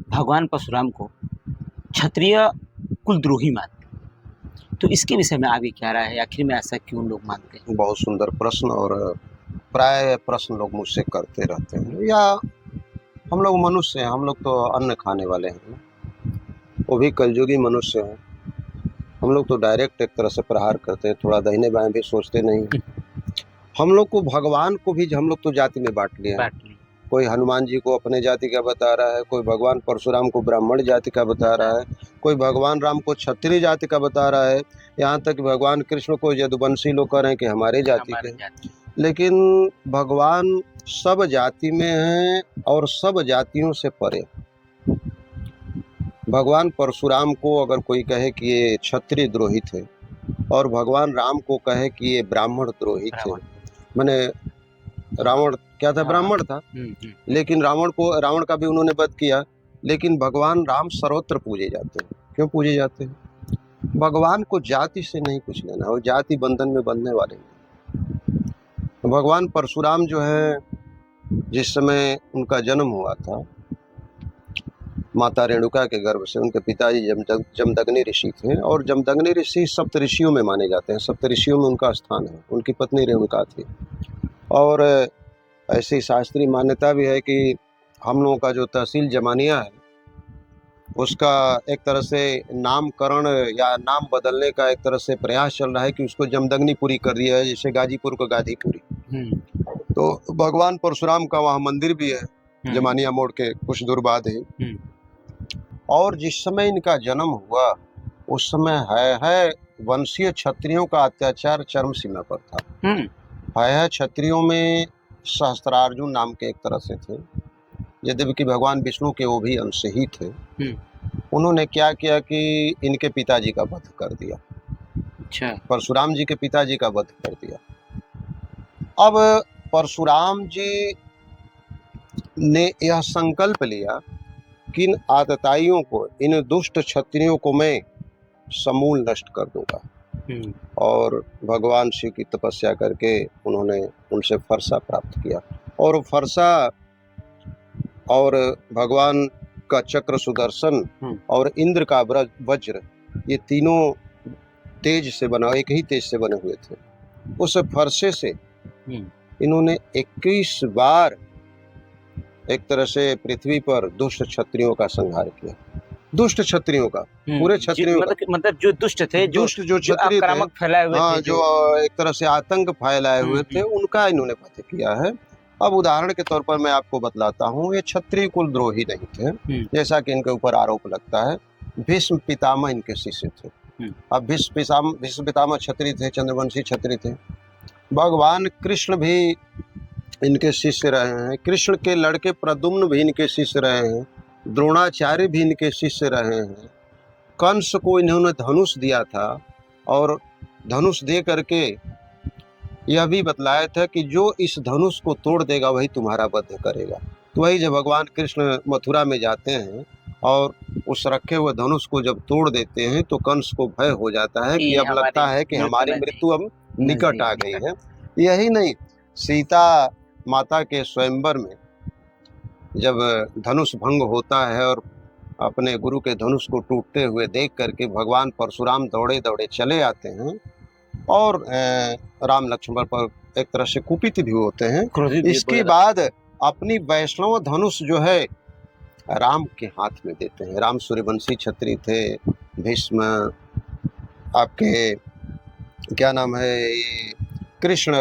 भगवान परशुराम को क्षत्रिय कुलद्रोही मानते हैं। तो इसके विषय में आपकी क्या राय है? आखिर में ऐसा क्यों लोग मानते हैं? बहुत सुंदर प्रश्न, और प्राय प्रश्न लोग मुझसे करते रहते हैं। या हम लोग मनुष्य हैं, हम लोग तो अन्न खाने वाले हैं ना, वो भी कलयुगी मनुष्य हैं। हम लोग तो डायरेक्ट एक तरह से प्रहार करते हैं, थोड़ा दाहिने बाएं भी सोचते नहीं। हम लोग को भगवान को भी हम लोग तो जाति में बांट लिया है। कोई हनुमान जी को अपने जाति का बता रहा है, कोई भगवान परशुराम को ब्राह्मण जाति का बता रहा है, कोई भगवान राम को क्षत्रिय जाति का बता रहा है, यहाँ तक भगवान कृष्ण को यदुवंशी लोग कह रहे हैं कि हमारे जाति के। लेकिन भगवान सब जाति में हैं और सब जातियों से परे। भगवान परशुराम को अगर कोई कहे कि ये क्षत्रिय द्रोही थे, और भगवान राम को कहे कि ये ब्राह्मण द्रोही थे, मैंने रावण क्या था? ब्राह्मण था। लेकिन रावण का भी उन्होंने वध किया। लेकिन भगवान राम सर्वत्र पूजे जाते हैं। क्यों पूजे जाते हैं? भगवान को जाति से नहीं कुछ लेना, और जाति बंधन में बंधने वाले नहीं। भगवान परशुराम जो है, जिस समय उनका जन्म हुआ था माता रेणुका के गर्भ से, उनके पिताजी जमदग्नि ऋषि थे, और जमदग्नि ऋषि सप्त ऋषियों में माने जाते हैं। सप्त ऋषियों में उनका स्थान है। उनकी पत्नी रेणुका थी। और ऐसी शास्त्रीय मान्यता भी है कि हम लोगों का जो तहसील जमानिया है, उसका एक तरह से नामकरण या नाम बदलने का एक तरह से प्रयास चल रहा है कि उसको जमदग्निपुरी कर दिया है, जैसे गाजीपुर को गाजीपुरी। तो भगवान परशुराम का वहाँ मंदिर भी है, जमानिया मोड़ के कुछ दूर बाद ही। और जिस समय इनका जन्म हुआ, उस समय है वंशीय क्षत्रियों का अत्याचार चरम सीमा पर था। है क्षत्रियों में सहस्त्रार्जुन नाम के एक तरह से थे, यद्यपि कि भगवान विष्णु के वो भी अंश ही थे। उन्होंने क्या किया कि इनके पिताजी का वध कर दिया। अच्छा। परशुराम जी के पिताजी का वध कर दिया। अब परशुराम जी ने यह संकल्प लिया कि इन आतताइयों को, इन दुष्ट क्षत्रियों को मैं समूल नष्ट कर दूंगा। और भगवान शिव की तपस्या करके उन्होंने उनसे फरसा प्राप्त किया। और फरसा और भगवान का चक्र सुदर्शन और इंद्र का वज्र, ये तीनों तेज से बना, एक ही तेज से बने हुए थे। उस फरसे से इन्होंने 21 बार एक तरह से पृथ्वी पर दुष्ट क्षत्रियों का संहार किया। दुष्ट क्षत्रियों का, पूरे क्षत्रियों का, मतलब जो दुष्ट थे, दुष्ट जो क्षत्रिय थे, फैलाए हुए थे, जो एक तरह से आतंक फैलाए हुए थे, उनका इन्होंने वध किया है। अब उदाहरण के तौर पर मैं आपको बतलाता हूँ, ये क्षत्रिय कुलद्रोही नहीं थे, जैसा कि इनके ऊपर आरोप लगता है। भीष्म पितामह इनके शिष्य थे। अब भीष्म पितामह क्षत्रिय थे, चंद्रवंशी क्षत्रिय थे। भगवान कृष्ण भी इनके शिष्य रहे हैं। कृष्ण के लड़के प्रद्युम्न भी इनके शिष्य रहे हैं। द्रोणाचार्य भी इनके शिष्य रहे हैं। कंस को इन्होंने धनुष दिया था, और धनुष दे करके यह भी बतलाया था कि जो इस धनुष को तोड़ देगा वही तुम्हारा वध करेगा। तो वही जब भगवान कृष्ण मथुरा में जाते हैं और उस रखे हुए धनुष को जब तोड़ देते हैं, तो कंस को भय हो जाता है कि अब लगता है कि हमारी मृत्यु अब निकट आ गई है। यही नहीं, सीता माता के स्वयंवर में जब धनुष भंग होता है और अपने गुरु के धनुष को टूटते हुए देख करके भगवान परशुराम दौड़े दौड़े चले आते हैं, और राम लक्ष्मण पर एक तरह से कुपित भी होते हैं। इसके बाद अपनी वैष्णव धनुष जो है राम के हाथ में देते हैं। राम सूर्यवंशी क्षत्रिय थे। भीष्म, आपके क्या नाम है, कृष्ण,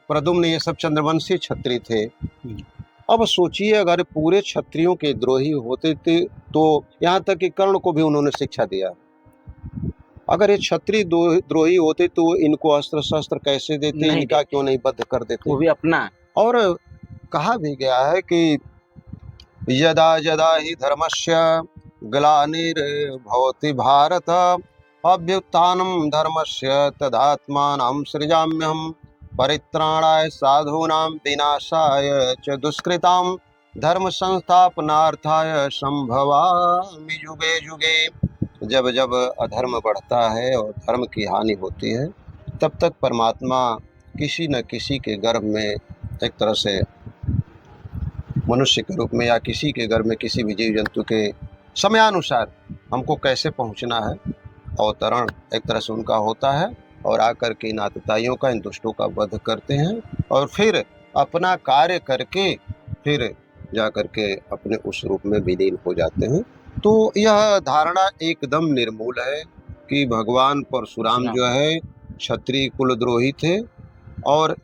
प्रद्युम्न, ये सब चंद्रवंशी क्षत्रिय थे। अब सोचिए, अगर पूरे क्षत्रियों के द्रोही होते थे, तो यहाँ तक कि कर्ण को भी उन्होंने शिक्षा दिया। अगर ये क्षत्रिय द्रोही होते तो इनको अस्त्र शस्त्र कैसे देते, इनका क्यों नहीं वध कर देते, वो भी अपना। और कहा भी गया है कि यदा यदा ही धर्मस्य ग्लानिर्भवति भारत अभ्युत्थानं धर्मस्य तदात्मानं सृजाम्यहम् परित्राणाय साधूनां विनाशाय च दुष्कृतां धर्म संस्थापनार्थाय संभवामि युगे युगे। जब जब अधर्म बढ़ता है और धर्म की हानि होती है, तब तक परमात्मा किसी न किसी के गर्भ में, एक तरह से मनुष्य के रूप में या किसी के गर्भ में, किसी भी जीव जंतु के समयानुसार हमको कैसे पहुंचना है, अवतरण एक तरह से उनका होता है और आकर के इन आतताइयों का, इन दुष्टों का वध करते हैं और फिर अपना कार्य करके फिर जा करके अपने उस रूप में विलीन हो जाते हैं। तो यह धारणा एकदम निर्मूल है कि भगवान परशुराम जो है क्षत्रिय कुलद्रोही थे और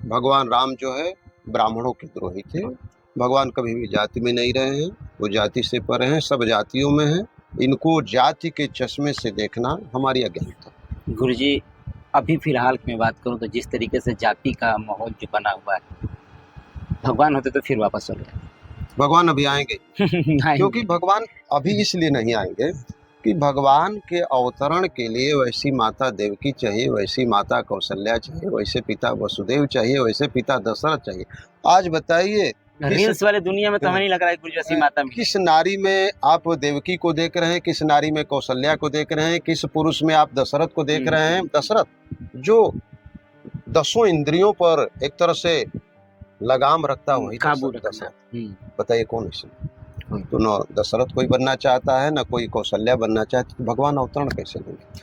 भगवान राम जो है ब्राह्मणों के द्रोही थे। भगवान कभी भी जाति में नहीं रहे हैं, वो जाति से परे हैं, सब जातियों में हैं। इनको जाति के चश्मे से देखना हमारी अज्ञानता। गुरुजी, अभी फिलहाल की मैं बात करूं तो जिस तरीके से जाति का माहौल जो बना हुआ है, भगवान होते तो फिर वापस चले जाते। भगवान अभी आएंगे क्योंकि भगवान अभी इसलिए नहीं आएंगे कि भगवान के अवतरण के लिए वैसी माता देवकी चाहिए, वैसी माता कौशल्या चाहिए, वैसे पिता वसुदेव चाहिए, वैसे पिता दशरथ चाहिए। आज बताइए रील्स वाले दुनिया में तो हमें नहीं लग रहा है गुरुजी ऐसी माता मिली। किस नारी में आप देवकी को देख रहे हैं, किस नारी में कौशल्या को देख रहे हैं, किस पुरुष में आप दशरथ को देख रहे हैं। दशरथ जो 10 इंद्रियों पर एक तरह से लगाम रखता है, वही काबू दशरथ। बताइए कौन इसमें? तो न दशरथ कोई बनना चाहता है, न कोई कौशल्या बनना चाहता, तो भगवान अवतरण कैसे लेंगे?